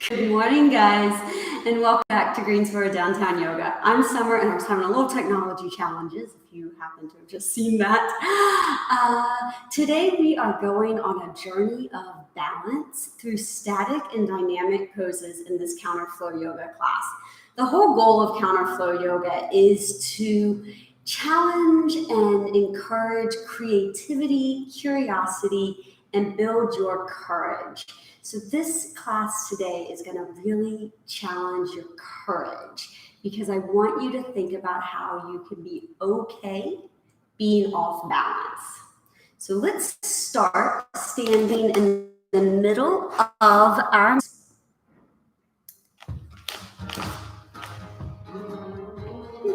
Good morning, guys, and welcome back to Greensboro Downtown Yoga. I'm Summer, and I was having a little technology challenges, if you happen to have just seen that. Today, we are going on a journey of balance through static and dynamic poses in this CounterFlow Yoga class. The whole goal of CounterFlow Yoga is to challenge and encourage creativity, curiosity, and build your courage. So this class today is going to really challenge your courage because I want you to think about how you can be okay being off balance. So let's start standing in the middle of our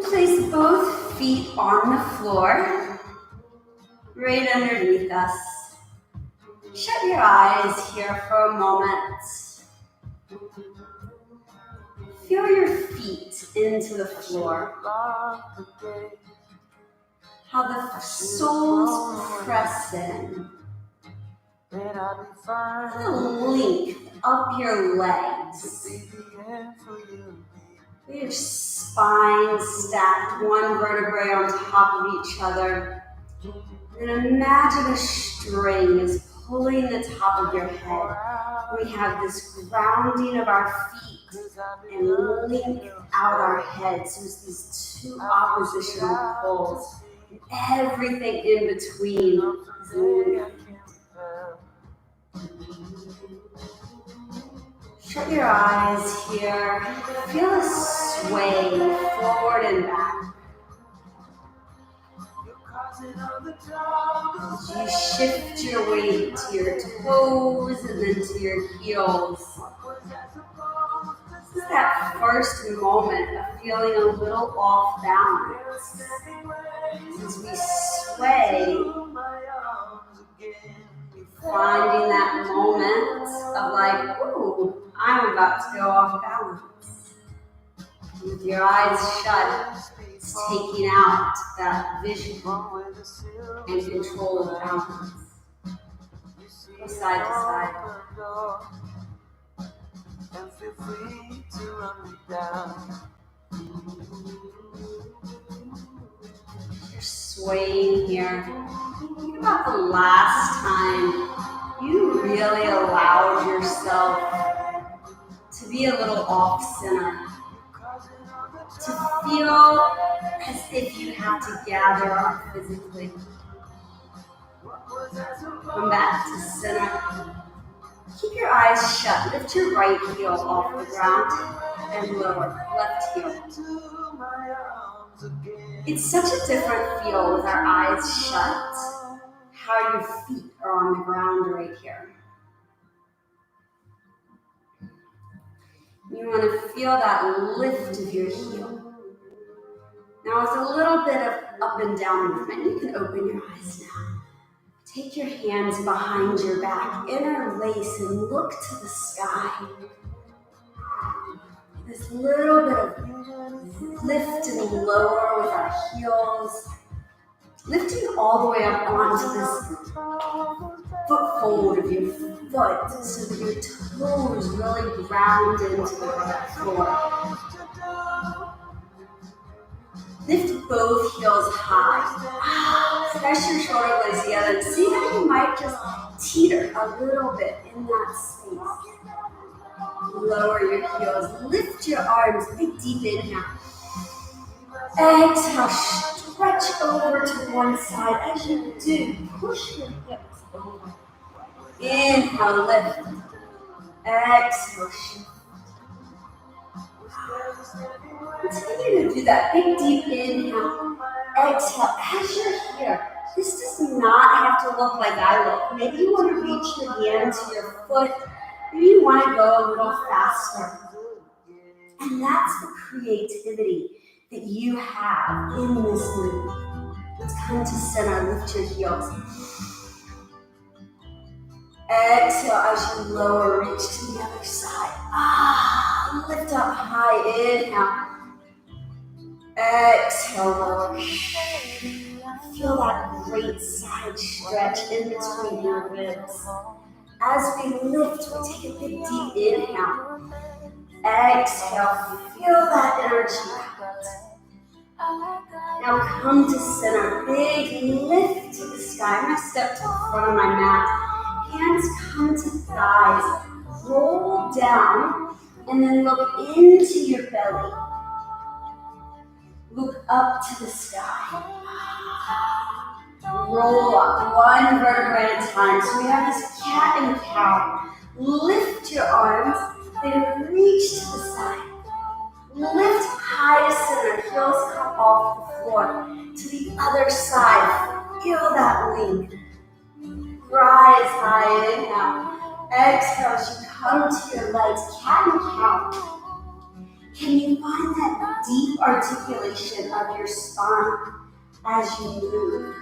place both feet on the floor, right underneath us. Shut your eyes here for a moment. Feel your feet into the floor. How the soles press in. Feel the length up your legs. Your spine stacked, one vertebrae on top of each other. And imagine a string is pulling the top of your head. We have this grounding of our feet and link out our heads. So there's these two oppositional poles. And everything in between is linked. Shut your eyes here. Feel a sway forward and back. As you shift your weight to your toes and then to your heels. This is that first moment of feeling a little off balance. As we sway, finding that moment of like, ooh, I'm about to go off balance. With your eyes shut, it's taking out that vision and control of balance. Go side to side. You're swaying here. Think about the last time you really allowed yourself to be a little off center. To feel as if you have to gather up physically. Come back to center. Keep your eyes shut. Lift your right heel off the ground and lower left heel. It's such a different feel with our eyes shut. How your feet are on the ground right here. You want to feel that lift of your heel. Now with a little bit of up and down movement, you can open your eyes now. Take your hands behind your back, interlace and look to the sky. This little bit of lift and lower with our heels. Lifting all the way up onto this foothold of your foot so that your toes really ground into the floor. Lift both heels high. Press your shoulder blades together and see how you might just teeter a little bit in that space. Lower your heels. Lift your arms. Big deep inhale. Exhale. Stretch over to one side. As you do, push your hips over. Inhale, lift. Exhale, shift. Continue to do that. Big deep inhale. Exhale. As you're here, this does not have to look like I look. Maybe you want to reach your hand to your foot. Maybe you want to go a little faster. And that's the creativity that you have in this movement. Let's come to center. Lift your heels. Exhale as you lower, reach to the other side. Lift up high, inhale. Exhale, lower. Feel that great side stretch in between your ribs. As we lift, we take a big deep inhale. Exhale, feel that energy out. Now come to center, big lift to the sky. I'm gonna step to the front of my mat. Hands come to thighs, roll down, and then look into your belly. Look up to the sky. Roll up, one vertebrae at a time. So we have this cat and cow. Lift your arms, then reach to the side. Lift high to center, heels come off the floor. To the other side, feel that length. Rise high, inhale. Exhale as you come to your legs, cat and cow. Can you find that deep articulation of your spine as you move?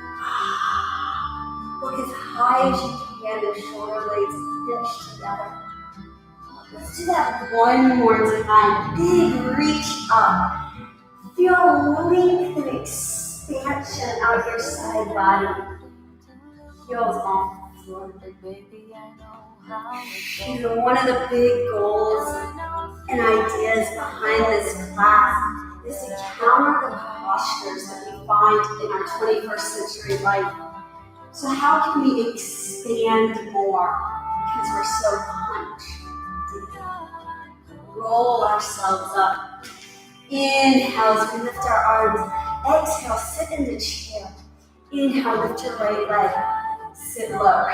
Look as high as you can, the shoulder blades stitched together. Let's do that one more time. Big reach up. Feel length and expansion out your side body. Heels off the floor. You know, one of the big goals and ideas behind this class is to counter the postures that we find in our 21st century life. So how can we expand more? Because we're so hunched. Roll ourselves up. Inhale as we lift our arms. Exhale, sit in the chair. Inhale, lift your right leg. Sit low.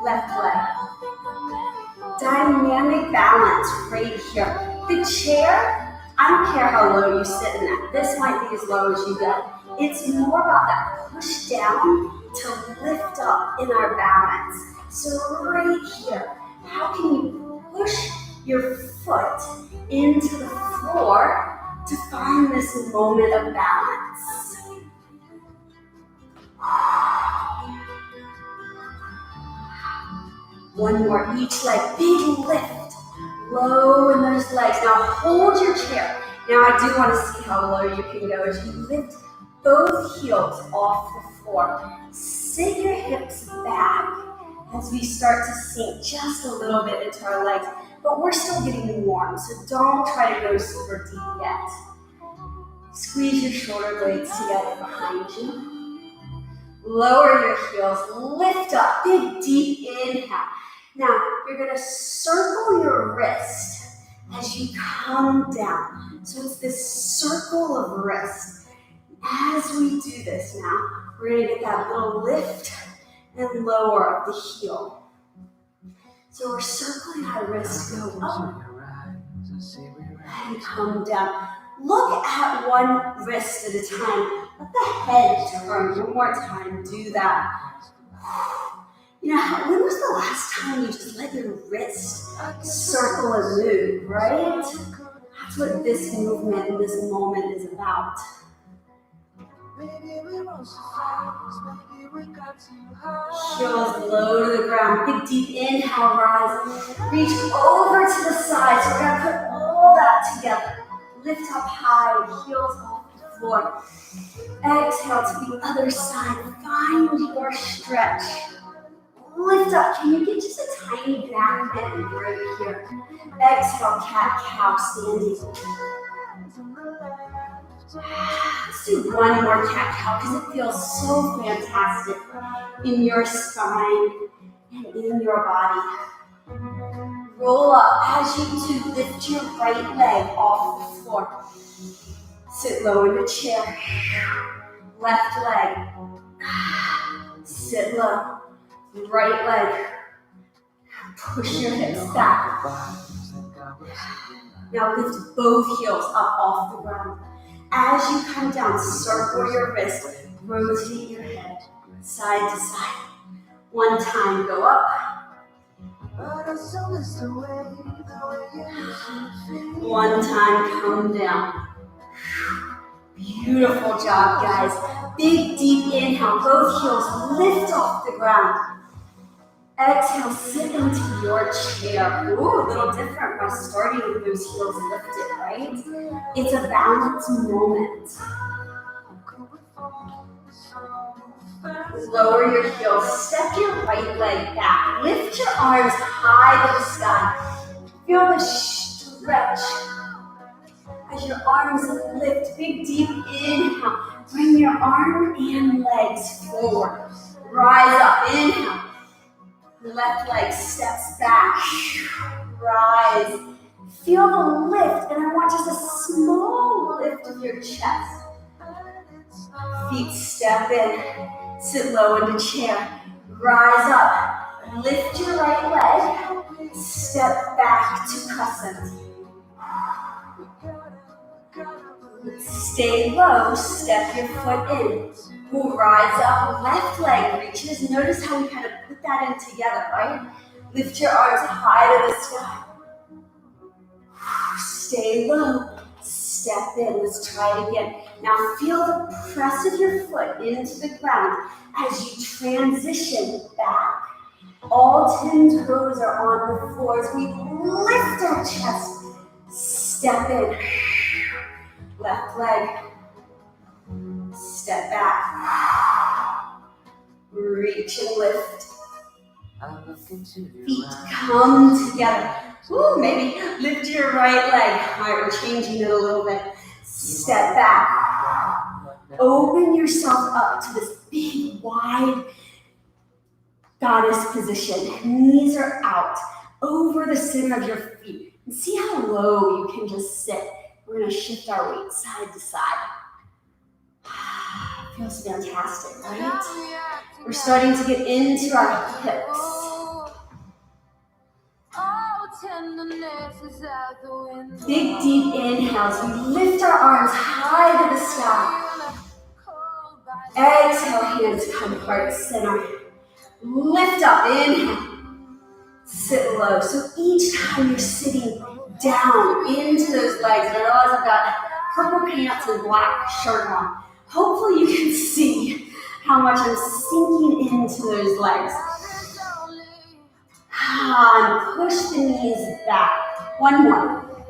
Left leg. Dynamic balance right here. The chair, I don't care how low you sit in that. This might be as low as you go. It's more about that push down to lift up in our balance. So right here, how can you push your foot into the floor to find this moment of balance? One more, each leg, big lift, low in those legs. Now hold your chair. Now I do want to see how low you can go as you lift both heels off the floor. Sit your hips back as we start to sink just a little bit into our legs, but we're still getting warm, so don't try to go super deep yet. Squeeze your shoulder blades together behind you. Lower your heels, lift up, big deep inhale. Now, you're gonna circle your wrist as you come down. So it's this circle of wrist. As we do this now, we're gonna get that little lift and lower of the heel. So we're circling our wrist, go up and come down. Look at one wrist at a time. Let the head turn. One more time, do that. You know, when was the last time you just let your wrist circle and move, right? That's what this movement and this moment is about. Heels low to the ground. Big deep inhale, rise. Reach over to the side. So we're going to put all that together. Lift up high, heels off the floor. Exhale to the other side. Find your stretch. Lift up. Can you get just a tiny back bend right here? Exhale, cat, cow, standing. Let's do one more cat cow because it feels so fantastic in your spine and in your body. Roll up. As you do, lift your right leg off the floor. Sit low in the chair. Left leg. Sit low. Right leg. Push your hips back. Now lift both heels up off the ground. As you come down, circle your wrist. Rotate your head side to side. One time, go up. One time, come down. Beautiful job, guys. Big, deep inhale. Both heels lift off the ground. Exhale, sit into your chair. Ooh, a little different by starting with those heels lifted, right? It's a balance moment. Lower your heels, step your right leg back. Lift your arms high to the sky. Feel the stretch as your arms lift. Big deep inhale. Bring your arm and legs forward. Rise up, inhale. Left leg steps back. Rise. Feel the lift, and I want just a small lift of your chest. Feet step in. Sit low in the chair. Rise up. Lift your right leg. Step back to crescent. Stay low. Step your foot in. We'll rise up. Left leg reaches. Notice how we kind of put that in together, right? Lift your arms high to the sky. Stay low. Step in. Let's try it again. Now feel the press of your foot into the ground as you transition back. All 10 toes are on the floor as we lift our chest. Step in. Left leg. Step back. Reach and lift. Feet come together. Ooh, maybe lift your right leg. All right, we're changing it a little bit. Step back. Open yourself up to this big, wide goddess position. Knees are out over the center of your feet. And see how low you can just sit. We're going to shift our weight side to side. Feels fantastic, right? We're starting to get into our hips. Big deep inhales. We lift our arms high to the sky. Exhale, hands come heart center. Lift up, inhale. Sit low. So each time you're sitting down into those legs, and I realize I've got purple pants and black shirt on. Hopefully you can see how much I'm sinking into those legs. And push the knees back. One more.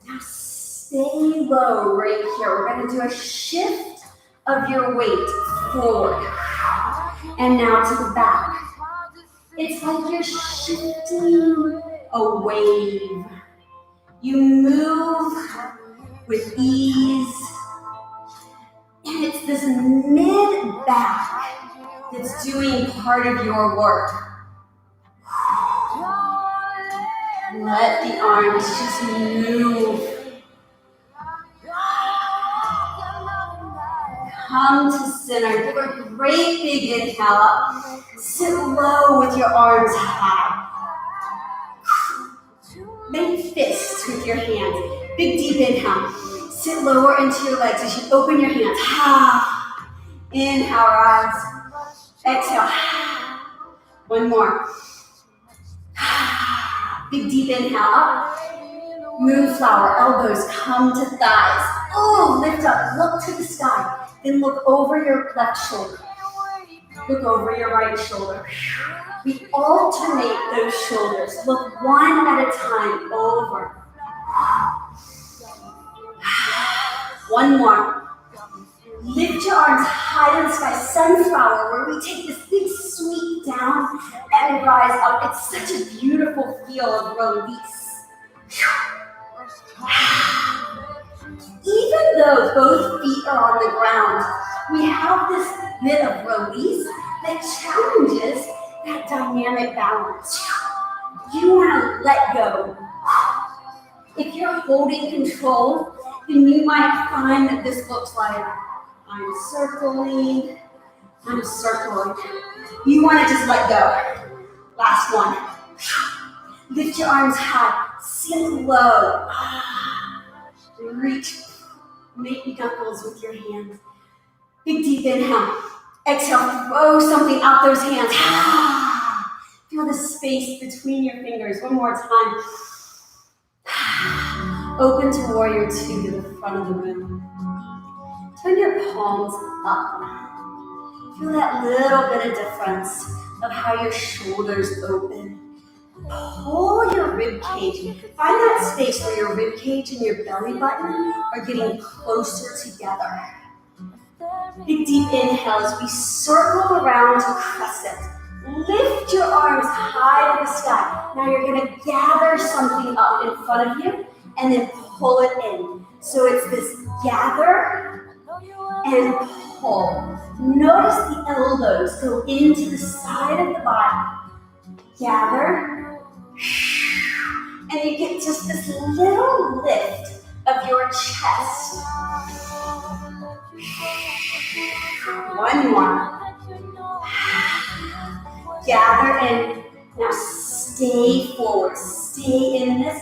Now stay low right here. We're going to do a shift of your weight forward. And now to the back. It's like you're shifting a wave. You move with ease. And it's this mid-back that's doing part of your work. Let the arms just move. Come to center. Give a great big inhale up. Sit low with your arms high. Make fists with your hands. Big deep inhale. Sit lower into your legs as you open your hands. Inhale, rise. Exhale. One more. Big deep inhale up. Moonflower, elbows come to thighs. Oh, lift up, look to the sky. Then look over your left shoulder. Look over your right shoulder. We alternate those shoulders. Look one at a time over. One more. Lift your arms high to the sky. Sunflower, where we take this big sweep down and rise up. It's such a beautiful feel of release. Even though both feet are on the ground, we have this bit of release that challenges that dynamic balance. You want to let go. If you're holding control, then you might find that this looks like I'm circling. You want to just let go. Last one. Lift your arms high. Sink low. Reach. Make knuckles with your hands. Big deep inhale. Exhale. Throw something out those hands. Feel the space between your fingers. One more time. Open to warrior two to the front of the room. Turn your palms up. Feel that little bit of difference of how your shoulders open. Pull your rib cage. Find that space where your rib cage and your belly button are getting closer together. Big deep inhale as we circle around to crescent. Lift your arms high to the sky. Now you're going to gather something up in front of you and then pull it in. So it's this gather and pull. Notice the elbows go into the side of the body. Gather. And you get just this little lift of your chest. One more. Gather in. Now stay forward. Stay in this.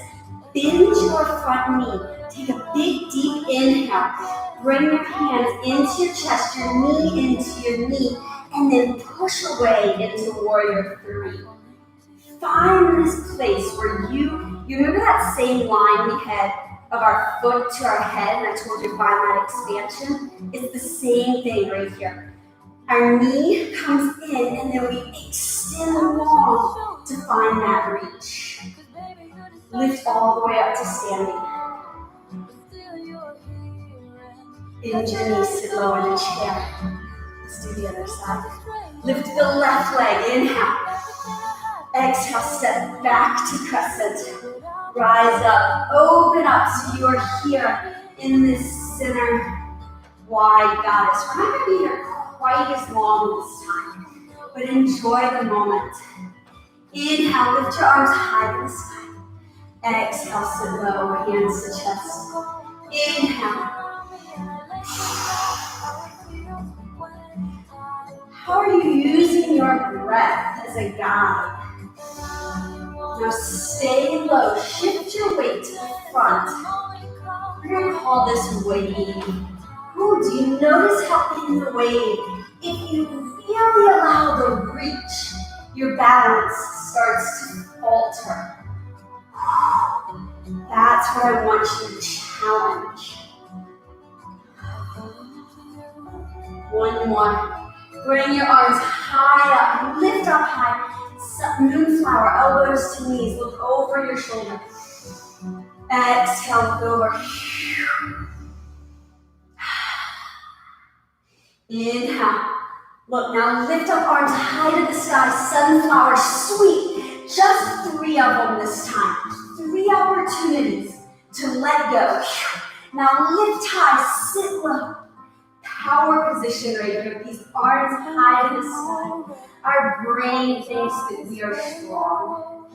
Bend your front knee. Take a big, deep inhale. Bring your hands into your chest, your knee into your knee, and then push away into warrior three. Find this place where you remember that same line we had of our foot to our head, and I told you find that expansion? It's the same thing right here. Our knee comes in, and then we extend long to find that reach. Lift all the way up to standing. Bend your knees, sit low in a chair. Let's do the other side. Lift the left leg, inhale. Exhale, step back to crescent. Rise up, open up so you are here in this center wide goddess. We're not going to be here quite as long this time, but enjoy the moment. Inhale, lift your arms high to the sky. Exhale, sit low, hands to chest. Inhale. How are you using your breath as a guide? Now stay low, shift your weight to the front. We're going to call this wave. Ooh, do you notice how in the wave, if you really allow the reach, your balance starts to falter? That's what I want you to challenge. One more. Bring your arms high up, lift up high. Moonflower, elbows to knees, look over your shoulder. Exhale, look over. Inhale. Look, now lift up arms high to the sky, sunflower, sweep. Just 3 of them this time. 3 opportunities to let go. Now lift high, sit low. Power position right here. These arms high to the sky. Our brain thinks that we are strong.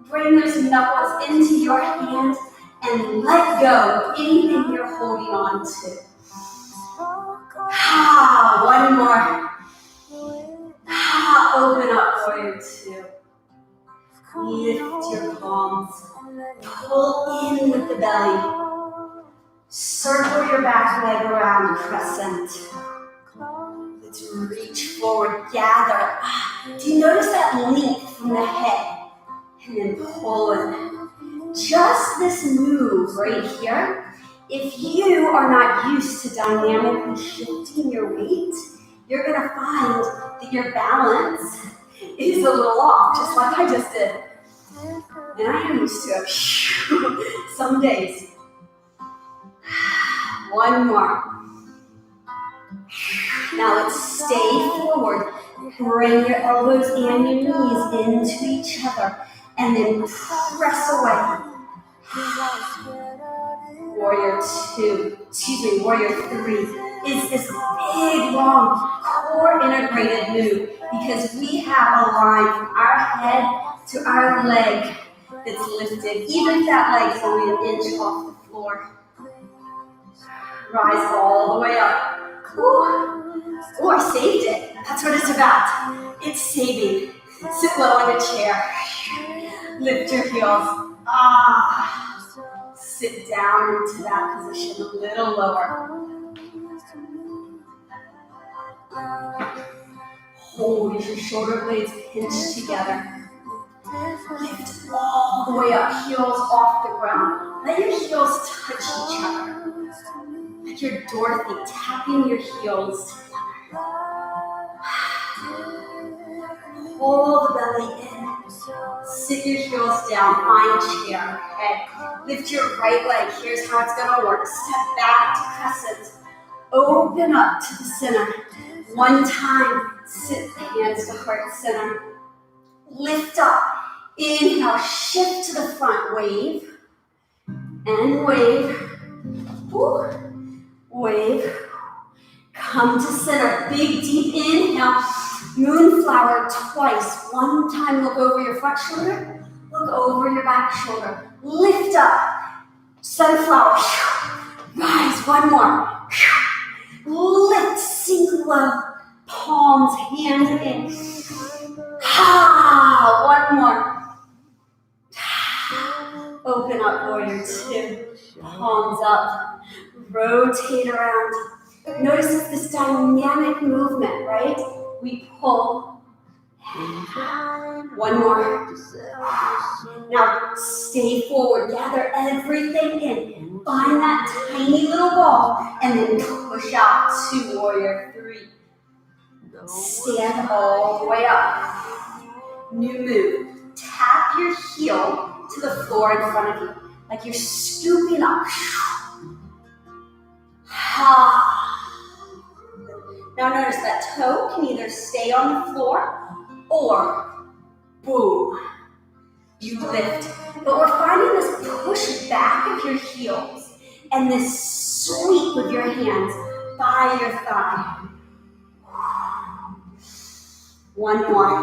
Bring those knuckles into your hands and let go of anything you're holding on to. One more. Open up, warrior two. Lift your palms. Pull in with the belly. Circle your back leg around crescent. Let's reach forward, gather. Do you notice that length from the head? And then pull in. Just this move right here. If you are not used to dynamically shifting your weight, you're going to find that your balance is a little off, just like I just did. And I am used to it. Some days. One more. Now let's stay forward. Bring your elbows and your knees into each other. And then press away. Warrior warrior three is this big, long, core integrated move because we have a line from our head to our leg that's lifted. Even if that leg is only an inch off the floor. Rise all the way up. Ooh, I saved it. That's what it's about. It's saving. Sit low in a chair. Lift your heels. Sit down into that position a little lower. Hold as your shoulder blades pinch together. Lift all the way up, heels off the ground. Let your heels touch each other. Like you're Dorothy, tapping your heels together. Pull the belly in. Sit your heels down, find chair. Okay. Lift your right leg. Here's how it's going to work. Step back to crescent. Open up to the center. One time, sit the hands to heart center. Lift up. Inhale, shift to the front. Wave. And wave. Woo. Wave. Come to center. Big, deep inhale. Moonflower twice. One time, look over your front shoulder. Look over your back shoulder. Lift up. Sunflower. Rise. One more. Lift. Sink low. Palms, hands in. One more. Open up, warrior two. Palms up. Rotate around. Notice it's this dynamic movement, right? We pull. One more. Now stay forward. Gather everything in. Find that tiny little ball and then push out to warrior three. Stand all the way up. New move. Tap your heel to the floor in front of you. Like you're scooping up. Now notice that toe can either stay on the floor or boom, you lift. But we're finding this push back of your heels and this sweep with your hands by your thigh. One more.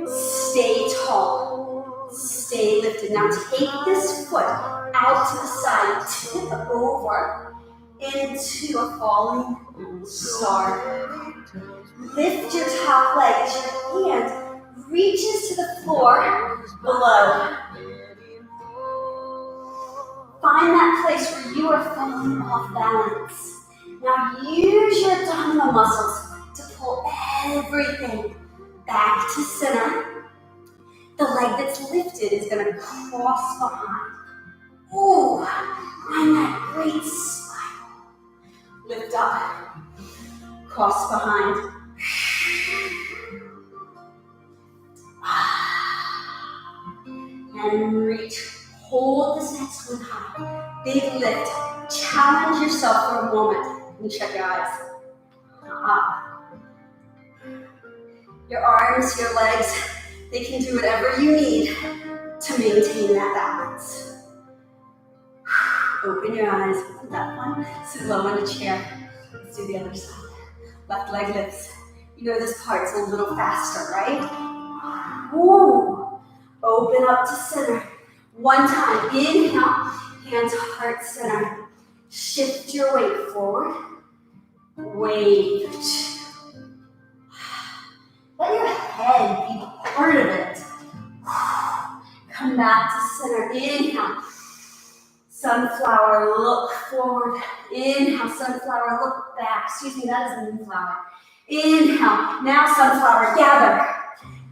Stay tall. Stay lifted. Now take this foot out to the side. Tip over into a falling star. Lift your top leg as your hand reaches to the floor below. Find that place where you are falling off balance. Now use your abdominal muscles to pull everything back to center. The leg that's lifted is going to cross behind. Ooh, find that great spiral. Lift up, cross behind. And reach. Hold this next one high. Big lift. Challenge yourself for a moment. And shut your eyes. Your arms, your legs, they can do whatever you need to maintain that balance. Open your eyes. Isn't that fun? Sit low on a chair. Let's do the other side. Left leg lifts. You know this part's a little faster, right? Woo. Open up to center. One time. Inhale. Hands heart center. Shift your weight forward. Wave. Let your head be part of it. Come back to center. Inhale. Sunflower, look forward. Inhale, sunflower, look back. Excuse me, that is a moonflower. Inhale. Now sunflower, gather.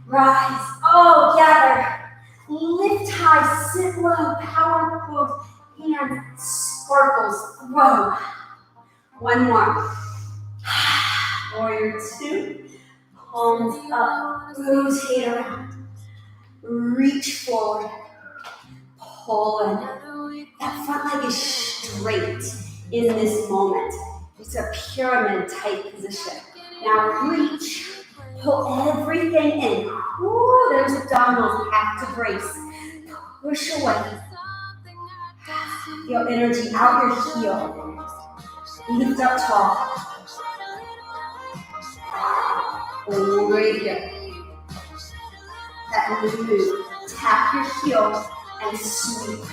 Rise. Oh, gather. Lift high, sit low, power pose. Hands, sparkles, grow. One more. Warrior two. Palms up, rotate around. Reach forward. Pull in. That front leg is straight in this moment. It's a pyramid type position. Now reach. Pull everything in. Ooh, those abdominals have to brace. Push away. Feel energy out your heel. Lift up tall. Right here. That move. Tap your heel and sweep.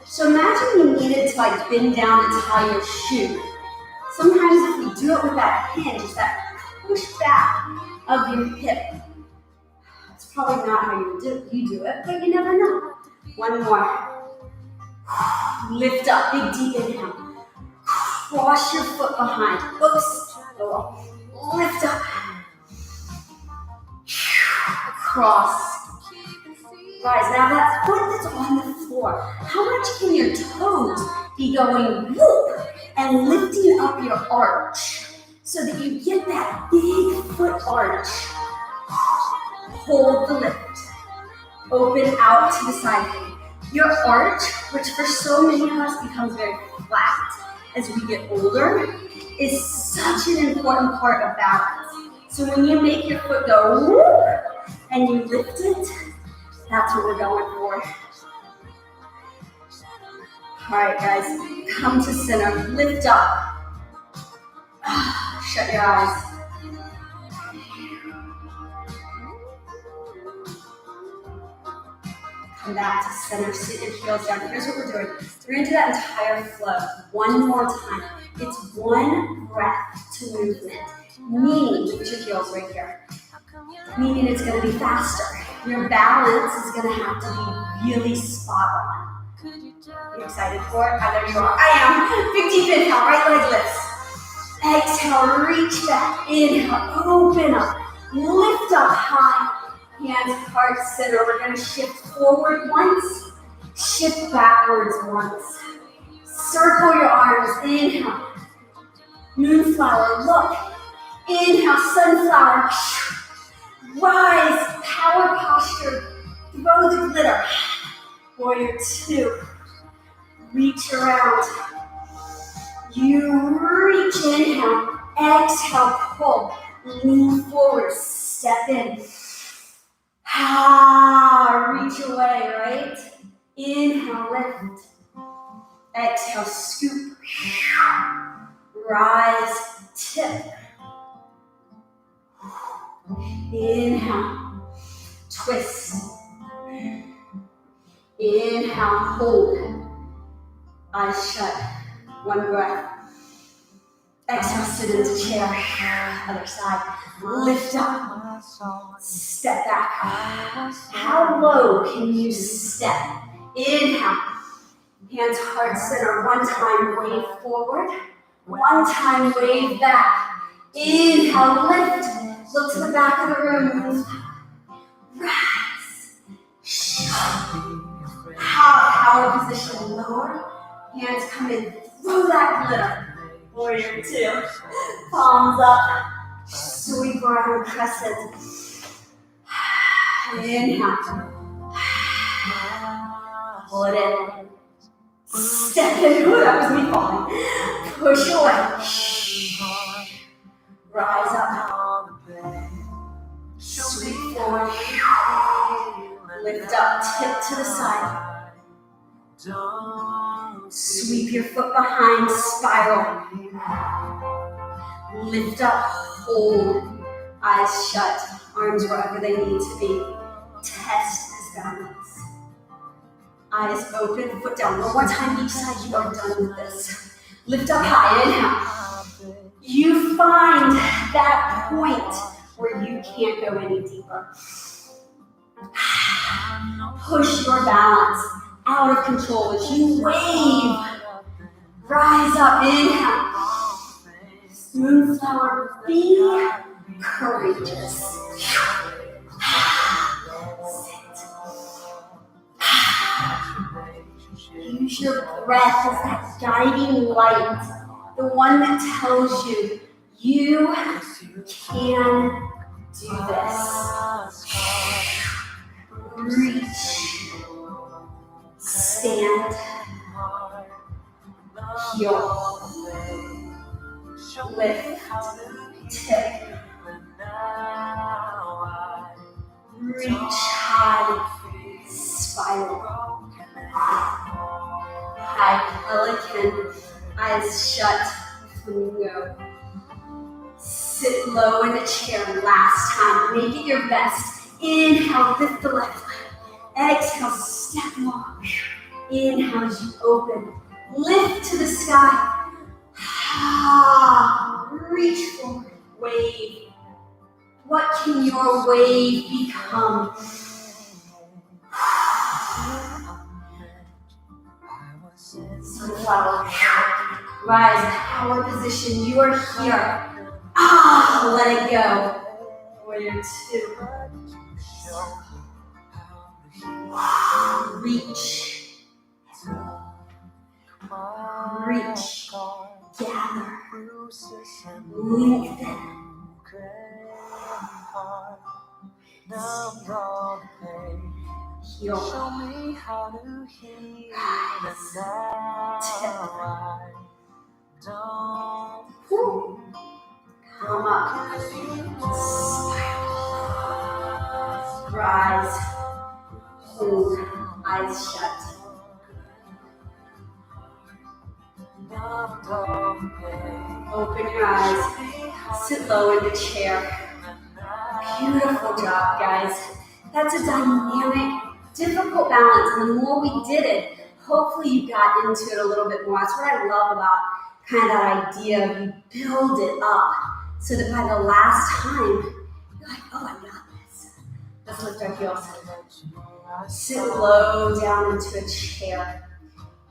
So imagine you needed to bend down and tie your shoe. Sometimes if we do it with that hinge, that push back of your hip. It's probably not how you do it, but you never know. One more. Lift up, big deep inhale. Cross your foot behind. Oops. Lift up. Cross. Rise. Now that foot that's on the floor, how much can your toes be going whoop and lifting up your arch so that you get that big foot arch? Hold the lift. Open out to the side. Your arch, which for so many of us becomes very flat as we get older, is such an important part of balance. So when you make your foot go whoop and you lift it, that's what we're going for. All right, guys, come to center, lift up. Shut your eyes. Come back to center, sit your heels down. Here's what we're doing. We're gonna do that entire flow one more time. It's one breath to movement, meaning, put your heels right here, meaning it's gonna be faster. Your balance is gonna have to be really spot on. You excited for it? I know you are. I am. Big deep inhale, right leg lifts. Exhale, reach back. Inhale, open up. Lift up high. Hands, heart, center. We're going to shift forward once. Shift backwards once. Circle your arms. Inhale. Moonflower, look. Inhale, sunflower. Rise, power posture. Throw the glitter. Warrior two. Reach around. You reach, inhale. Exhale, pull. Lean forward, step in. Reach away, right? Inhale, lift. Exhale, scoop. Rise, tip. Inhale, twist. Inhale, hold. Eyes shut. One breath. Exhale, sit into chair. Other side. Lift up. Step back. How low can you step? Inhale. Hands, heart, center. One time, wave forward. One time, wave back. Inhale, lift. Look to the back of the room. Rise. Power position. Lower. Hands come in. Throw that glitter. Warrior two. Palms up. Sweep around crescent. Inhale. Pull it in. Step in. Ooh, that was me falling. Push away. Rise up. Sweep forward. Lift up. Tip to the side. Sweep your foot behind. Spiral. Lift up. Hold. Eyes shut. Arms wherever they need to be. Test this balance. Eyes open. Foot down. One more time each side. You are done with this. Lift up high. Inhale. You find that point where you can't go any deeper. Push your balance out of control as you wave. Rise up. Inhale. Moonflower, be courageous. Sit. Use your breath as that guiding light, the one that tells you, you can do this. Reach. Stand. Heel. Lift. Tip. Reach high. Spiral. High pelican. Eyes shut. Flamingo. Sit low in the chair. Last time. Make it your best. Inhale. Lift the left leg. Exhale. Step long. Inhale as you open. Lift to the sky. Reach forward. Wave. What can your wave become? Sunflower. Rise, power position. You are here. Let it go. Warrior two. Reach. Reach. Gather. Lengthen. Heel. Woo. Come up. Rise. Hold. Eyes shut. Open your eyes. Sit low in the chair. Beautiful job, guys. That's a dynamic, difficult balance. And the more we did it, hopefully you got into it a little bit more. That's what I love about kind of that idea of you build it up so that by the last time, you're like, oh, I got this. Let's lift our heels. Sit low down into a chair.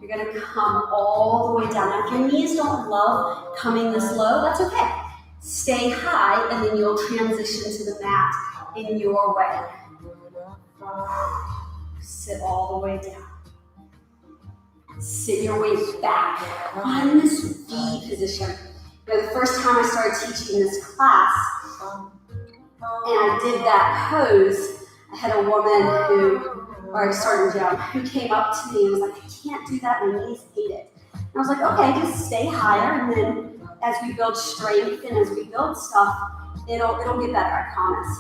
You're going to come all the way down. Now, if your knees don't love coming this low, that's okay. Stay high, and then you'll transition to the mat in your way. Sit all the way down. Sit your weight back. Find this V position. Now, the first time I started teaching this class, and I did that pose, I had a woman or a sergeant jump, who came up to me and was like, I can't do that, my knees hate it. And I was like, okay, just stay higher, and then as we build strength and as we build stuff, it'll get better, I promise.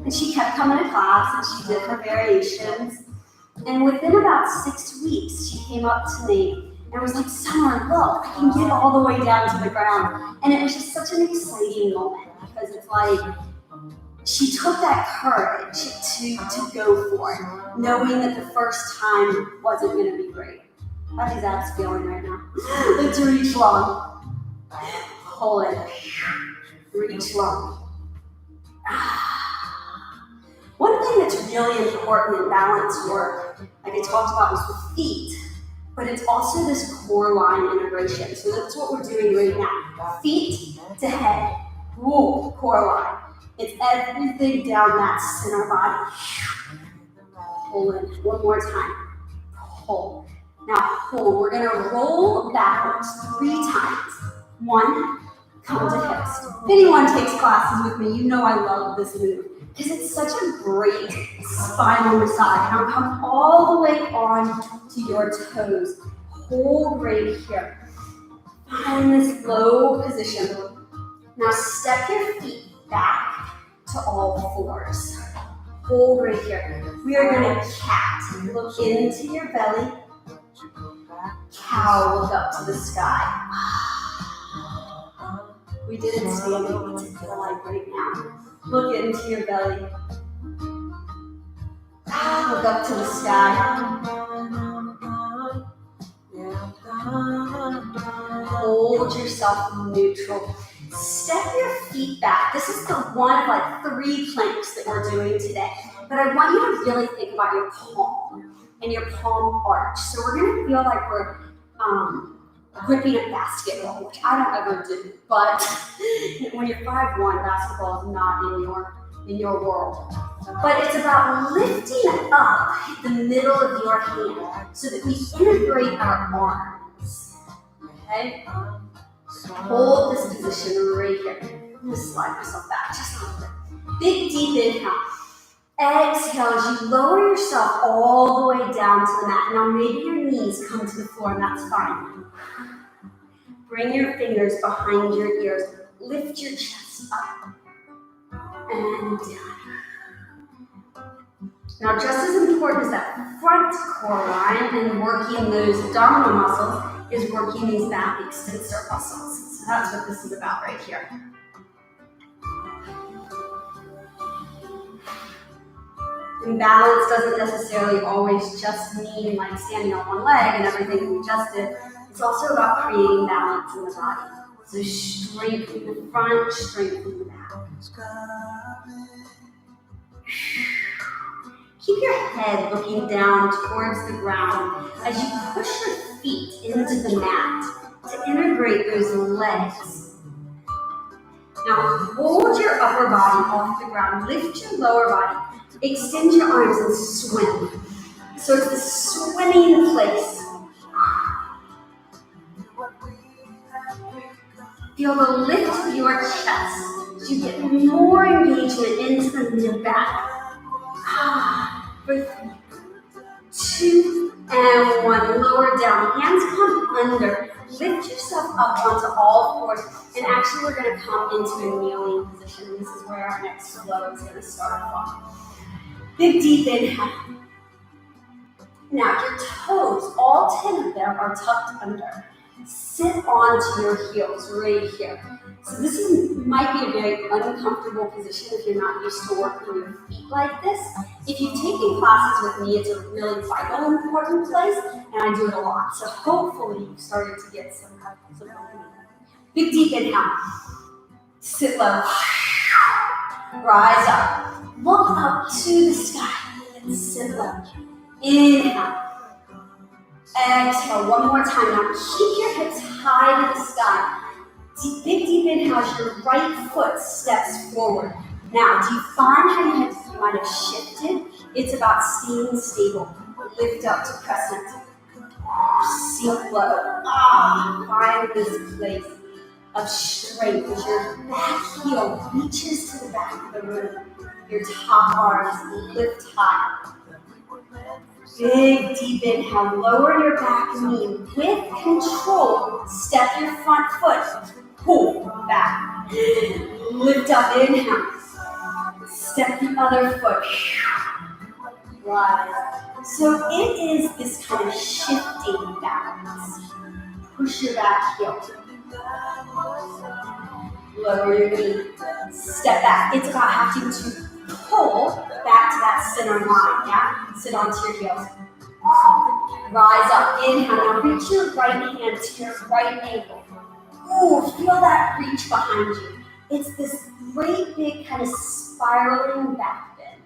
And she kept coming to class, and she did her variations. And within about 6 weeks, she came up to me and was like, Summer, look, I can get all the way down to the ground. And it was just such an exciting moment, because it's like, she took that courage to go for it, knowing that the first time wasn't going to be great. How is that feeling right now? Let's reach long. Pull it. Reach long. One thing that's really important in balance work, like I talked about, was the feet, but it's also this core line integration. So that's what we're doing right now. Feet to head. Whoa, core line. It's everything down that center body. Pull in. One more time. Pull. Now hold. We're going to roll backwards 3 times. 1, come to hips. If anyone takes classes with me, you know I love this move, because it's such a great spinal massage. Now come all the way on to your toes. Hold right here. Find this low position. Now step your feet back to all fours. Hold right here. We are going to cat. Look into your belly. Cow, look up to the sky. We didn't standing. What's it feel like right now? Look into your belly. Look up to the sky. Hold yourself neutral. Step your feet back. This is the one of like 3 planks that we're doing today. But I want you to really think about your palm and your palm arch. So we're going to feel like we're gripping a basketball, which I don't ever do. But when you're 5'1", basketball is not in your world. But it's about lifting up the middle of your hand so that we integrate our arms. Okay? Hold this position right here. I'm going to slide myself back just a little bit. Big, deep inhale. Exhale as you lower yourself all the way down to the mat. Now maybe your knees come to the floor, and that's fine. Bring your fingers behind your ears. Lift your chest up and down. Now just as important as that front core line and working those abdominal muscles is working these back extensor muscles. So that's what this is about right here. And balance doesn't necessarily always just mean like standing on one leg and everything that we just did. It's also about creating balance in the body. So strengthen the front, strengthen the back. Keep your head looking down towards the ground as you push your feet into the mat to integrate those legs. Now hold your upper body off the ground, lift your lower body, extend your arms and swim. So it's the swimming place. Feel the lift of your chest so you get more engagement into the mid-back. For 3, 2, and 1. Lower down. Hands come under. Lift yourself up onto all fours. And actually, we're going to come into a kneeling position. This is where our next flow is going to start off. Big, deep inhale. Now, your toes, all 10 of them, are tucked under. Sit onto your heels right here. So this might be a very uncomfortable position if you're not used to working your feet like this. If you've taken classes with me, it's a really vital, important place, and I do it a lot. So hopefully you've started to get some big, deep inhale. Sit low. Rise up. Look up to the sky and sit low. Inhale. Exhale. One more time. Now keep your hips high to the sky. Big, deep inhale as your right foot steps forward. Now, do you find how your hips might have shifted? It's about staying stable. Lift up to crescent. Sink low. Find this place of strength as your back heel reaches to the back of the room. Your top arms lift high. Big, deep inhale. Lower your back knee. With control, step your front foot. Pull back. Lift up. Inhale. Step the other foot. Rise. So it is this kind of shifting balance. Push your back heel. Lower your knee. Step back. It's about having to pull back to that center line. Yeah? Sit onto your heels. Rise up. Inhale. Now reach your right hand to your right ankle. Ooh, feel that reach behind you. It's this great big kind of spiraling back bend.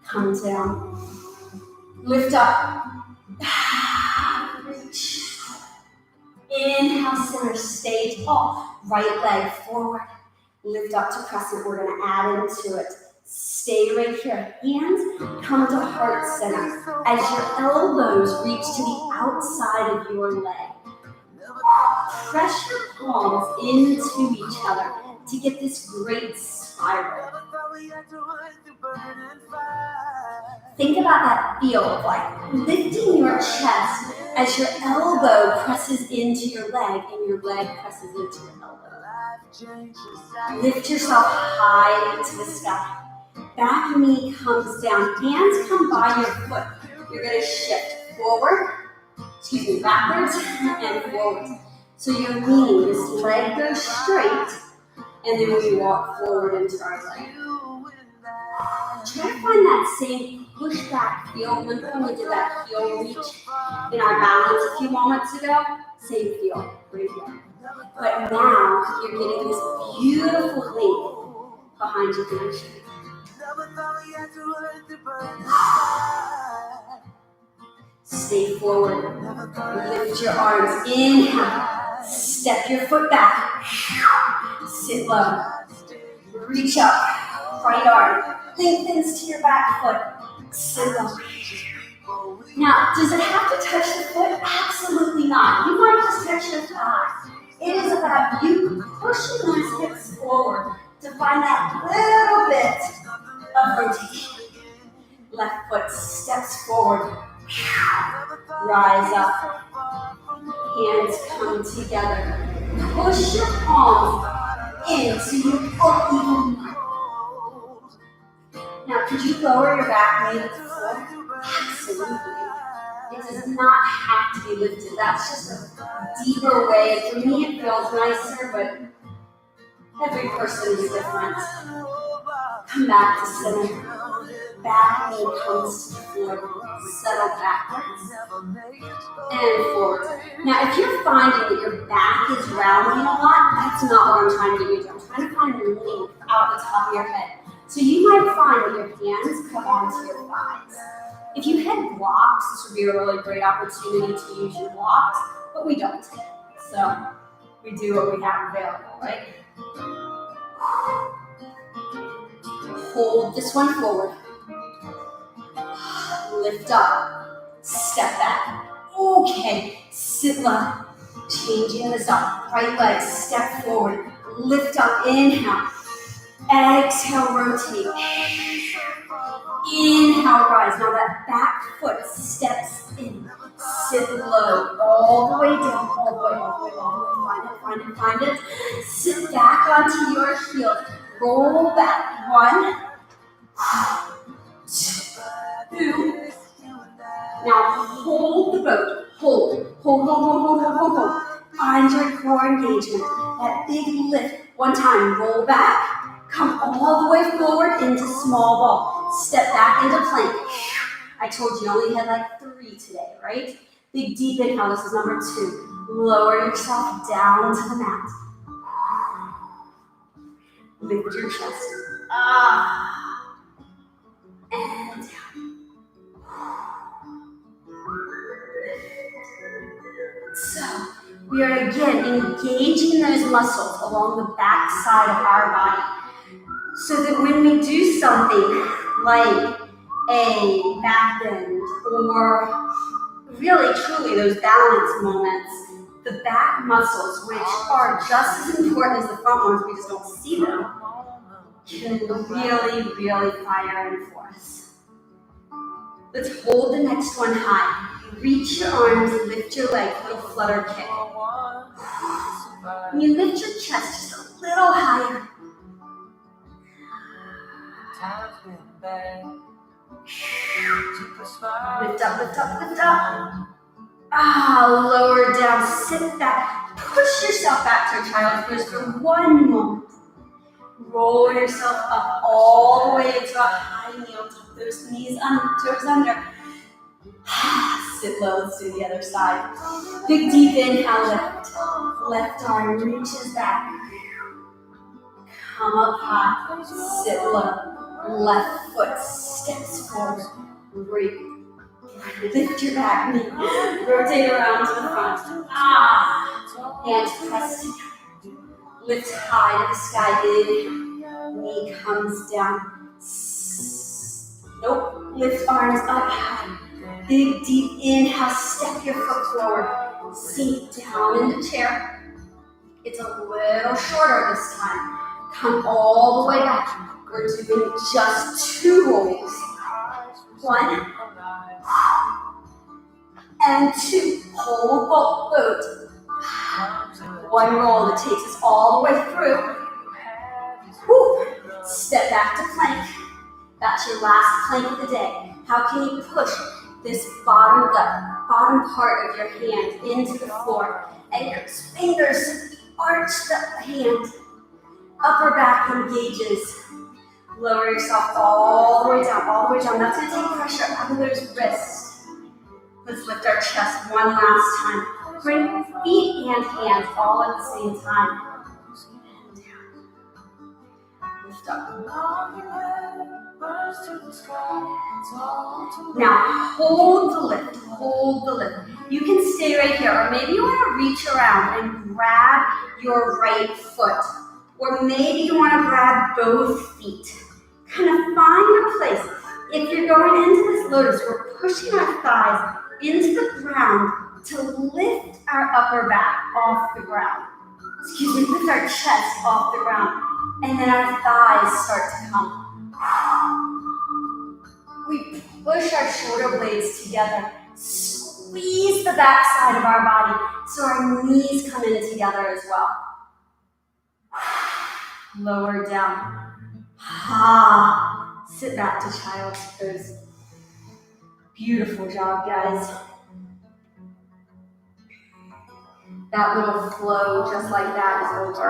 Come down. Lift up. Reach. Inhale, center, stay tall. Right leg forward. Lift up to crescent. We're going to add into it. Stay right here. Hands come to heart center as your elbows reach to the outside of your leg. Press your palms into each other to get this great spiral. Think about that feel of like lifting your chest as your elbow presses into your leg and your leg presses into your elbow. Lift yourself high into the sky. Back knee comes down. Hands come by your foot. You're going to shift backwards and forwards. So you're leaning, this leg goes straight, and then we walk forward into our leg. Try to find that same push back feel. Remember when we did that heel reach in our balance a few moments ago? Same feel, right here. But now you're getting this beautiful length behind your connection. Stay forward. Lift your arms. Inhale. Step your foot back. Sit low. Reach up. Right arm lengthens to your back foot. Sit low. Now, does it have to touch the foot? Absolutely not. You might just touch your thigh. It is about you pushing those hips forward to find that little bit of rotation. Left foot steps forward. Rise up. Hands come together. Push your palms into your even more. Now, could you lower your back knee to the floor? Absolutely. It does not have to be lifted. That's just a deeper way. For me, it feels nicer, but every person is different. Come back to center. Back knee comes to the floor. Settle backwards and forward. Now, if you're finding that your back is rounding a lot, that's not what I'm trying to get you to. I'm trying to find your length out the top of your head. So you might find that your hands come onto your thighs. If you had blocks, this would be a really great opportunity to use your blocks, but we don't. So we do what we have available, right? Hold this one forward. Lift up. Step back. Okay. Sit low. Changing this up. Right leg. Step forward. Lift up. Inhale. Exhale. Rotate. Inhale, rise. Now that back foot steps in. Sit low, all the way down, all the way, all the way, all the way. Find it, find it, find it. Sit back onto your heels. Roll back. 1, 2. Now hold the boat. Hold, hold, hold, hold, hold, hold, hold. Find your core engagement. That big lift. One time, roll back. Come all the way forward into small ball. Step back into plank. I told you only had like 3 today, right? Big deep inhale. This is number 2. Lower yourself down to the mat. Lift your chest. And down. So, we are again engaging those muscles along the back side of our body so that when we do something like a back bend or really truly those balance moments, the back muscles, which are just as important as the front ones, we just don't see them, can really, really fire in for us. Let's hold the next one high. Reach your arms, lift your leg, little flutter kick. And you lift your chest just a little higher. Lift up, lift up, lift up. Lower down, sit back. Push yourself back to a child's pose for 1 moment. Roll yourself up all the way to a high kneel. Tuck those knees under, toes under. Sit low, let's do the other side. Big deep inhale, lift. Left arm reaches back. Come up high, sit low. Left foot steps forward. Lift your back knee. Rotate around to the front. Hands press together. Lift high to the sky. Big knee comes down. Nope. Lift arms up high. Big deep inhale. Step your foot forward. Sink down into chair. It's a little shorter this time. Come all the way back. We're doing just 2 rolls. 1 and 2. Hold boat. 1 roll that takes us all the way through. Woo. Step back to plank. That's your last plank of the day. How can you push this bottom part of your hand into the floor? And your fingers arch the hand. Upper back engages. Lower yourself all the way down, all the way down. That's going to take pressure out of those wrists. Let's lift our chest 1 last time. Bring feet and hands all at the same time. And down. Lift up. Now hold the lift, hold the lift. You can stay right here, or maybe you want to reach around and grab your right foot. Or maybe you want to grab both feet. Kind of find a place. If you're going into this lotus, we're pushing our thighs into the ground to lift our upper back off the ground. Lift our chest off the ground. And then our thighs start to come. We push our shoulder blades together. Squeeze the back side of our body so our knees come in together as well. Lower down. Sit back to child's pose. Beautiful job, guys. That little flow, just like that, is over.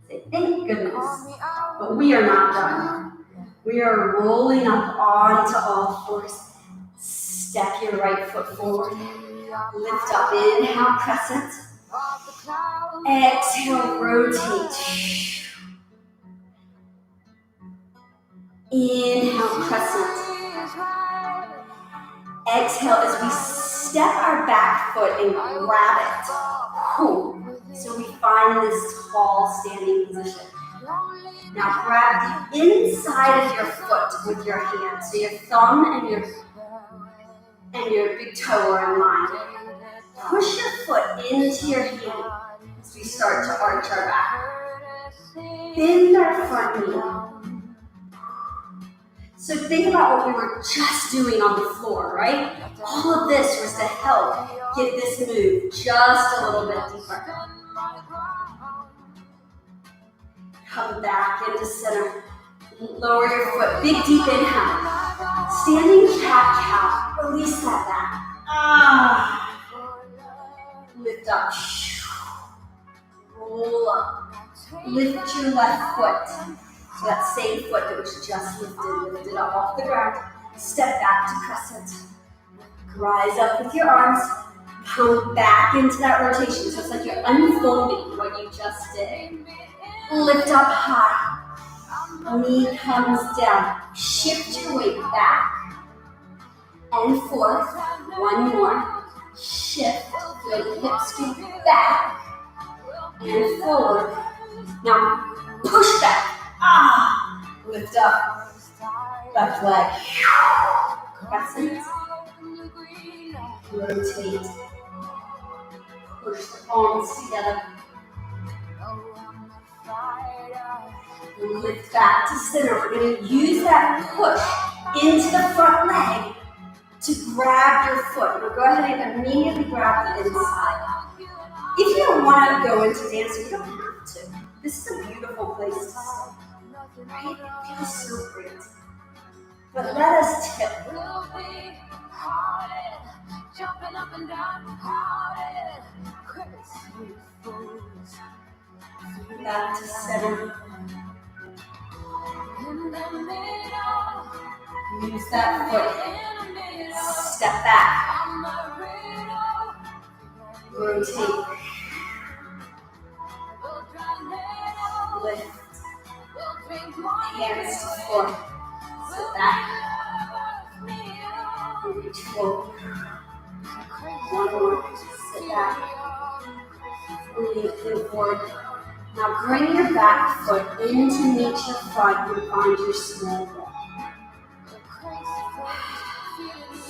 Say, thank goodness. But we are not done. We are rolling up onto all fours. Step your right foot forward. Lift up, inhale, crescent. Exhale, rotate. Inhale, crescent. Exhale as we step our back foot and grab it. So we find this tall standing position. Now grab the inside of your foot with your hand. So your thumb and your big toe are in line. Push your foot into your hand as we start to arch our back. Bend our front knee. So think about what we were just doing on the floor, right? All of this was to help get this move just a little bit deeper. Come back into center. Lower your foot. Big deep inhale. Standing cat-cow. Release that back. Lift up. Roll up. Lift your left foot. So that same foot that was just lifted up off the ground. Step back to crescent. Rise up with your arms. Come back into that rotation. So it's like you're unfolding what you just did. Lift up high. Knee comes down. Shift your weight back and forth. One more. Shift. Feel the hips go back and forward. Now push back. Lift up. Left leg. Crescent. Rotate. Push the palms together. Lift back to center. We're going to use that push into the front leg to grab your foot. We'll go ahead and immediately grab the inside. If you don't want to go into dancing, you don't have to. This is a beautiful place to start. Right? It feels so great. But let us tip. Jumping up and down, back to center. Use that foot. Step back. Rotate. Lift. Hands to floor. Sit back. Reach forward. One more. Sit back. Lean forward. Now bring your back foot in to meet your front and find your small ball.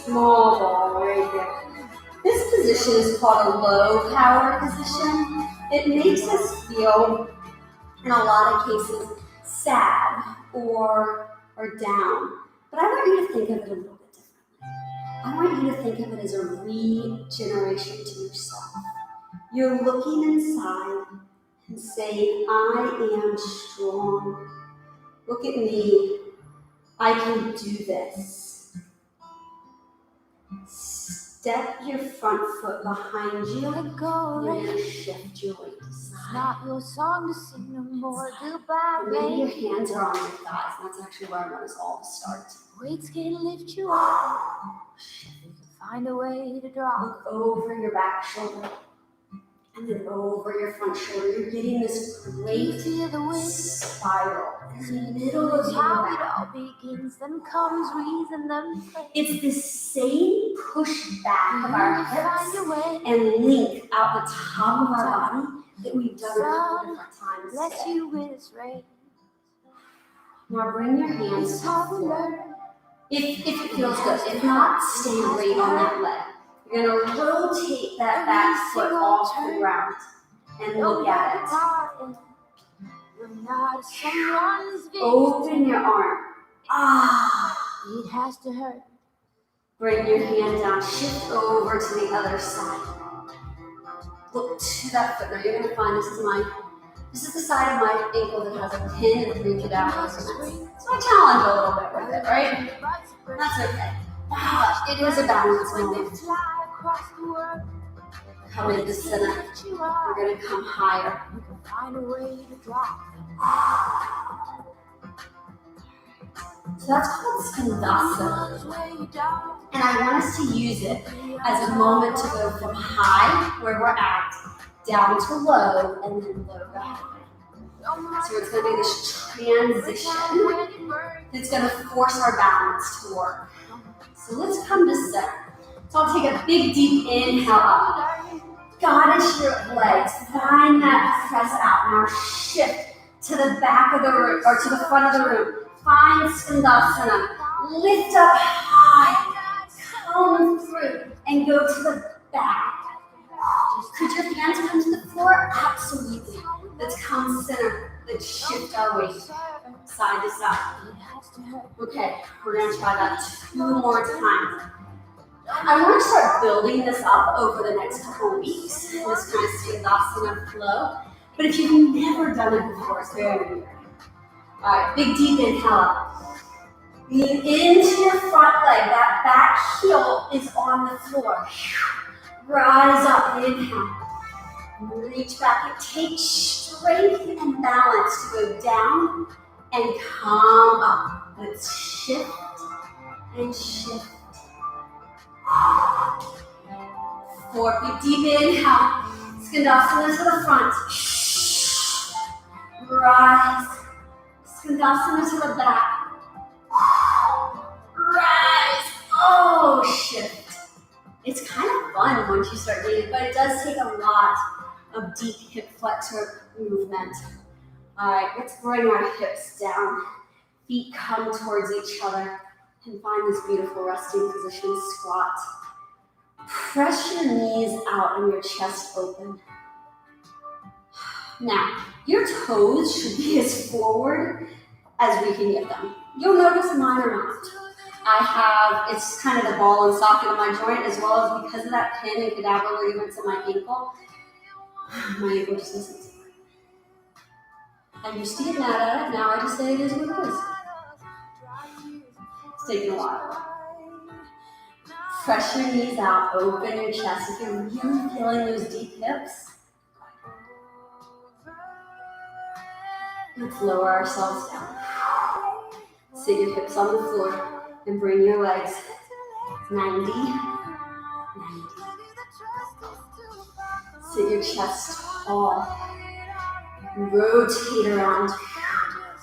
Small ball right there. This position is called a low power position. It makes us feel, in a lot of cases, sad or down. But I want you to think of it a little bit differently. I want you to think of it as a regeneration to yourself. You're looking inside and saying, I am strong. Look at me. I can do this. Step your front foot behind you. Let go. And shift your weight to side. It's not your song to sing no more. Goodbye, maybe your hands are on your thighs. That's actually where I want us all to start. Weights can lift you up. You can find a way to drop. Look over your back shoulder. And then over your front shoulder. You're getting this great spiral in the middle of your back. It all begins, then comes reason, then play. It's the same push back of our hips and length out the top of our body that we've done a couple different times today. You with its rain. Now bring your hands to the floor. If it feels good. If not, stay right on that leg. You're going to rotate that back foot off the ground and look at it. Open your arm. It has to hurt. Bring your hand down. Shift over to the other side. Look to that foot. Now you're going to find this is the side of my ankle that has a pin and 3 cadavers. So I challenge a little bit with it, right? That's okay. It is a balance moment. Come into center. We're going to come higher. So that's called Skandasana. And I want us to use it as a moment to go from high, where we're at, down to low, and then low to high. So it's going to be this transition that's going to force our balance to work. So let's come to center. So I'll take a big deep inhale up. Goddess your legs. Find that press out. Now shift to the back of the room, or to the front of the room. Find Skandasana. Lift up high. Come through and go to the back. Could your hands come to the floor? Absolutely. Let's come center. Let's shift our weight side to side. Okay, we're gonna try that 2 more times. I want to start building this up over the next couple weeks, this kind of Skandasana flow. But if you've never done it before, it's very weird. All right, big deep inhale. Lean into your front leg. That back heel is on the floor. Rise up, inhale. Reach back. It takes strength and balance to go down and come up. Let's shift and shift. 4, big deep inhale. Skandasana to the front. Rise. Skandasana to the back. Rise. Oh, shift. It's kind of fun once you start doing it, but it does take a lot of deep hip flexor movement. All right, let's bring our hips down. Feet come towards each other and find this beautiful resting position, squat. Press your knees out and your chest open. Now, your toes should be as forward as we can get them. You'll notice mine are not. It's kind of the ball and socket of my joint, as well as because of that pin and cadaver ligaments in my ankle just listens. I used to get mad at it, now I just say it is what it is. It's taken a while. Press your knees out, open your chest. If you're really feeling those deep hips, let's lower ourselves down. Sit your hips on the floor and bring your legs 90. Sit your chest tall. Rotate around.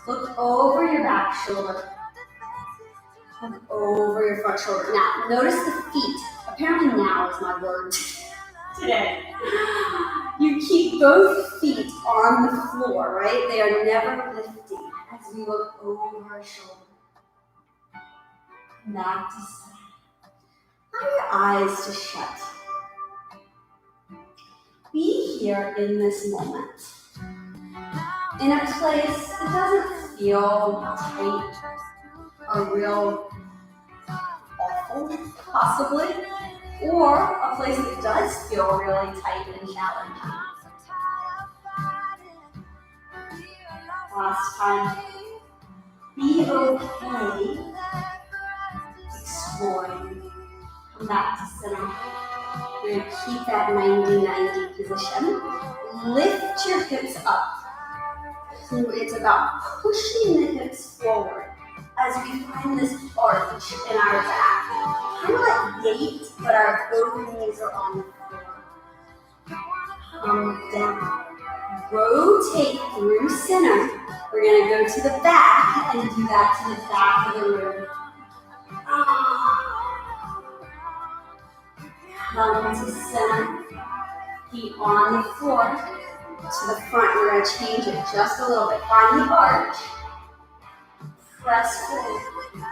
Look over your back shoulder. Look over your front shoulder. Now, notice the feet. Apparently now is my word today. You keep both feet on the floor, right? They are never lifting as we look over our shoulder. Back to side. Allow your eyes to shut. Be here in this moment. In a place that doesn't feel tight or real awful, possibly, or a place that does feel really tight and challenging. Last time. Be okay exploring. Come back to center. We're going to keep that 90-90 position. Lift your hips up. So it's about pushing the hips forward as we find this arch in our back. Kind of like gate, but our both knees are on the floor. Come down. Rotate through center. We're going to go to the back and do that to the back of the room. Come to center. Feet on the floor. To the front. We're going to change it just a little bit. Find the arch. Press forward.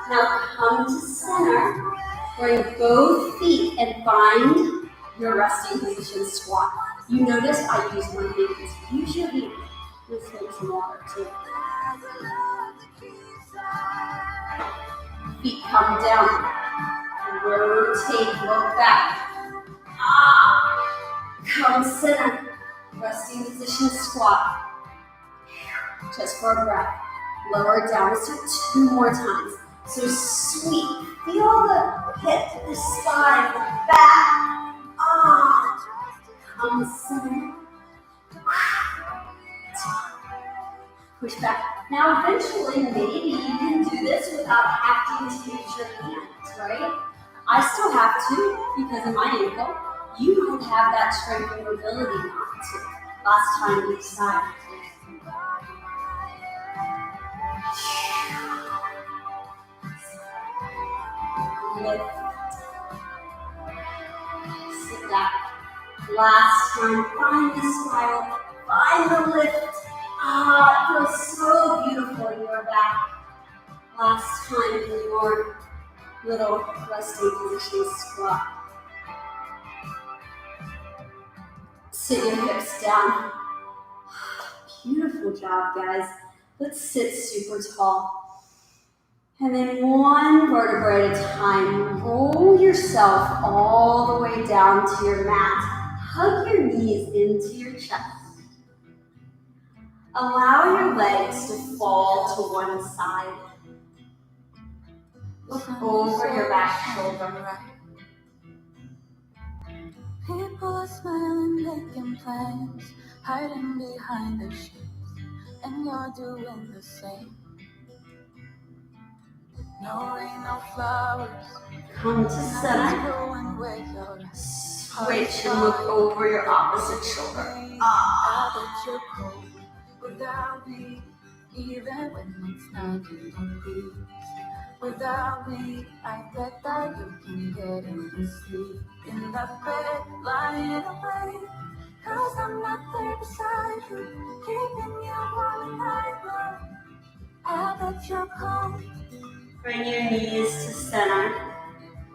Now come to center. Bring both feet and find your resting position squat. You notice I use my hands. Use your hands. Let's take some water too. Feet come down. Rotate, look back. Come center. Resting position squat. Just for a breath. Lower down. Let's do it 2 more times. So sweep. Feel the hip, the spine, the back. Come center. Push back. Now eventually, maybe you can do this without having to use your hands, right? I still have to because of my ankle. You might have that strength and mobility not to. Last time each side. Lift. Sit back. Last time, find the smile. Find the lift. It feels so beautiful in your back. Last time in your little resting position squat. Sit your hips down. Beautiful job, guys. Let's sit super tall. And then one vertebra at a time, roll yourself all the way down to your mat. Hug your knees into your chest. Allow your legs to fall to one side. Look over your back shoulder. People are smiling, making plans, hiding behind their sheets, and you're doing the same. No rain, no flowers. Come to center. Switch and look over your opposite shoulder. I bet you're cold without me, even when it's 90 degrees. Without me, I bet that you can get into sleep in that bed, lying awake. 'Cause I'm not there beside you, keeping you warm at night long. I bet you're cold. Bring your knees to center.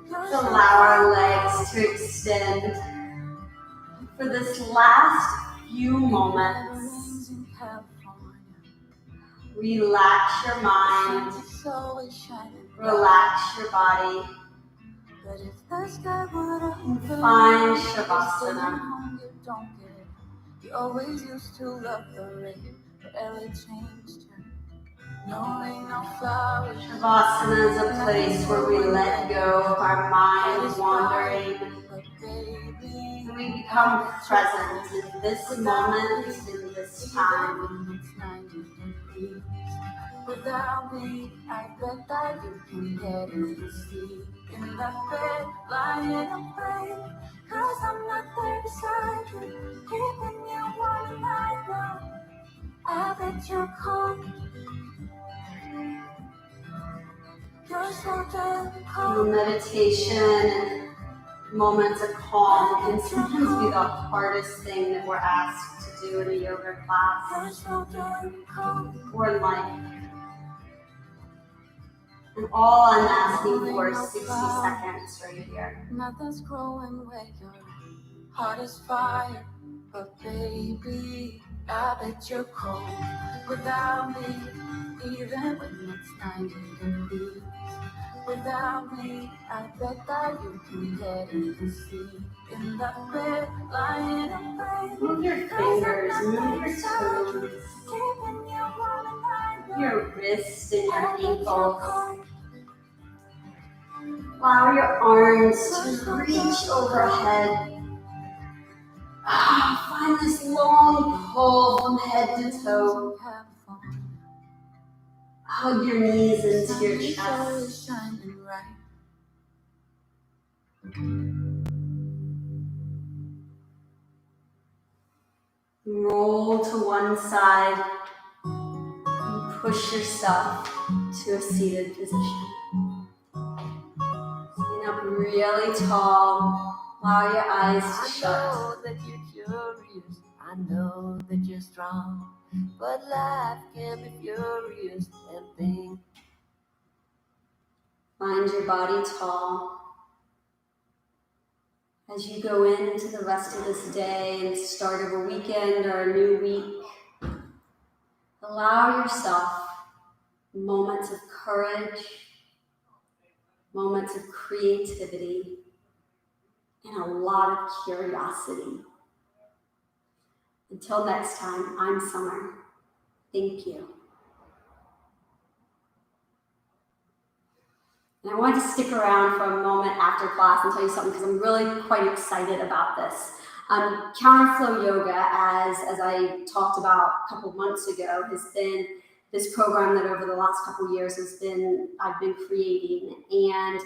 Allow our legs to extend. For this last few moments, relax your mind, relax your body, and find Shavasana. You always used to love the rain, but LA changed you. No rain, no flowers. Shavasana is a place where we let go of our mind wandering, and we become present in this moment, in this time. Without me, I bet that you can get into sleep in that bed, lying awake. 'Cause I'm not there beside you, keeping you warm at night long. I bet you're cold. You're so damn cold. Meditation, moments of calm can sometimes be the hardest thing that we're asked to do in a yoga class You're so damn cold. or in life. And all I'm asking for is 60 seconds right here. Nothing's growing where your heart is fire, but baby, I bet you're cold without me, even when it's 90 degrees. Without me, I bet that you can get into sleep in that bed, lying awake. Move your fingers, move your toes, Keeping you warm at night. your wrists and your ankles. Allow your arms to reach overhead. Find this long pull from head to toe. Hug your knees into your chest. Roll to one side and push yourself to a seated position. Stand up really tall. Allow your eyes to shut. I know that you're curious. I know that you're strong. But life can be furious and things. Find your body tall. As you go into the rest of this day and start of a weekend or a new week, allow yourself moments of courage, moments of creativity, and a lot of curiosity. Until next time, I'm Summer. Thank you. And I wanted to stick around for a moment after class and tell you something because I'm really quite excited about this. CounterFlow Yoga, as I talked about a couple of months ago, has been this program that over the last couple of years I've been creating, and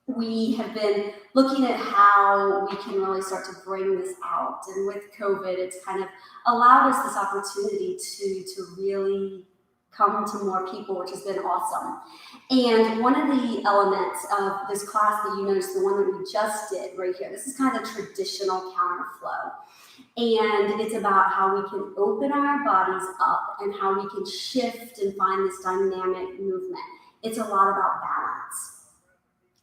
we have been looking at how we can really start to bring this out. And with COVID, it's kind of allowed us this opportunity to really come to more people, which has been awesome. And one of the elements of this class that you noticed, the one that we just did right here, this is kind of the traditional counterflow. And it's about how we can open our bodies up and how we can shift and find this dynamic movement. It's a lot about balance.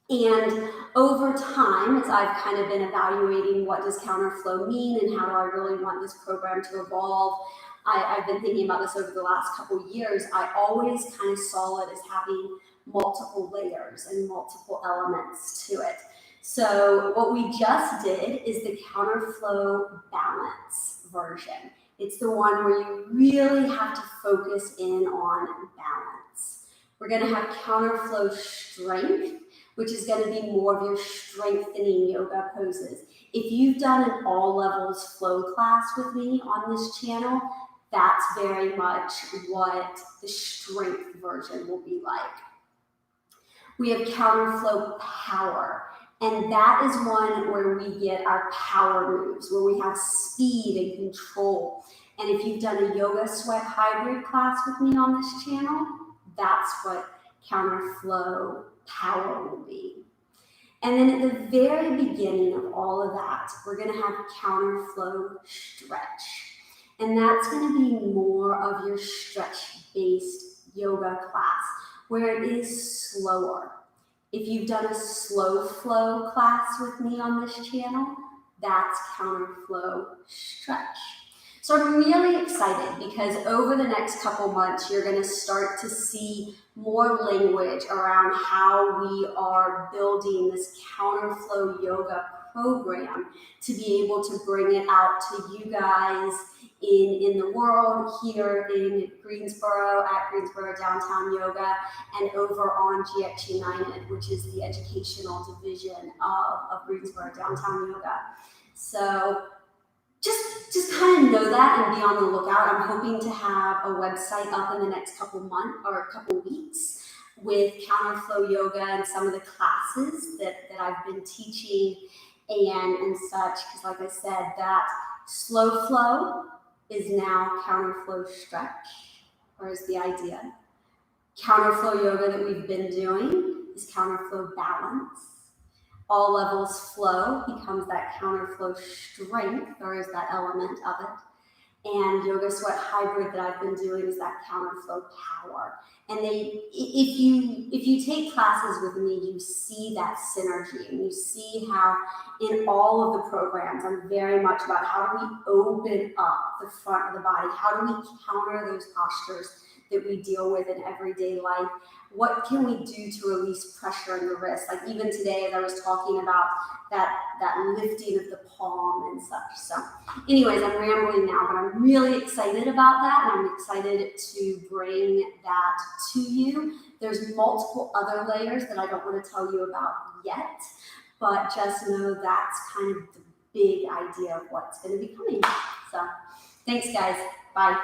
And over time, as I've kind of been evaluating what does counterflow mean and how do I really want this program to evolve, I've been thinking about this over the last couple years, I always kind of saw it as having multiple layers and multiple elements to it. So what we just did is the CounterFlow balance version. It's the one where you really have to focus in on balance. We're going to have CounterFlow strength, which is going to be more of your strengthening yoga poses. If you've done an all levels flow class with me on this channel, that's very much what the strength version will be like. We have CounterFlow power, and that is one where we get our power moves, where we have speed and control. And if you've done a yoga sweat hybrid class with me on this channel, that's what CounterFlow power will be. And then at the very beginning of all of that, we're going to have CounterFlow stretch. And that's going to be more of your stretch-based yoga class, where it is slower. If you've done a slow flow class with me on this channel, that's CounterFlow stretch. So I'm really excited because over the next couple months, you're going to start to see more language around how we are building this CounterFlow yoga program to be able to bring it out to you guys in the world, here in Greensboro, at Greensboro Downtown Yoga, and over on GXunited, which is the educational division of Greensboro Downtown Yoga. So just kind of know that and be on the lookout. I'm hoping to have a website up in the next couple months or a couple weeks with CounterFlow Yoga and some of the classes that I've been teaching and such, because like I said, that slow flow is now CounterFlow stretch, or is the idea. CounterFlow yoga that we've been doing is CounterFlow balance. All levels flow becomes that CounterFlow strength, or is that element of it. And yoga sweat hybrid that I've been doing is that CounterFlow power. And if you take classes with me, you see that synergy, and you see how in all of the programs, I'm very much about how do we open up the front of the body? How do we counter those postures that we deal with in everyday life? What can we do to release pressure in the wrist? Like even today, as I was talking about that lifting of the palm and such. So anyways, I'm rambling now, but I'm really excited about that, and I'm excited to bring that to you. There's multiple other layers that I don't want to tell you about yet, but just know that's kind of the big idea of what's going to be coming. So thanks, guys. Bye.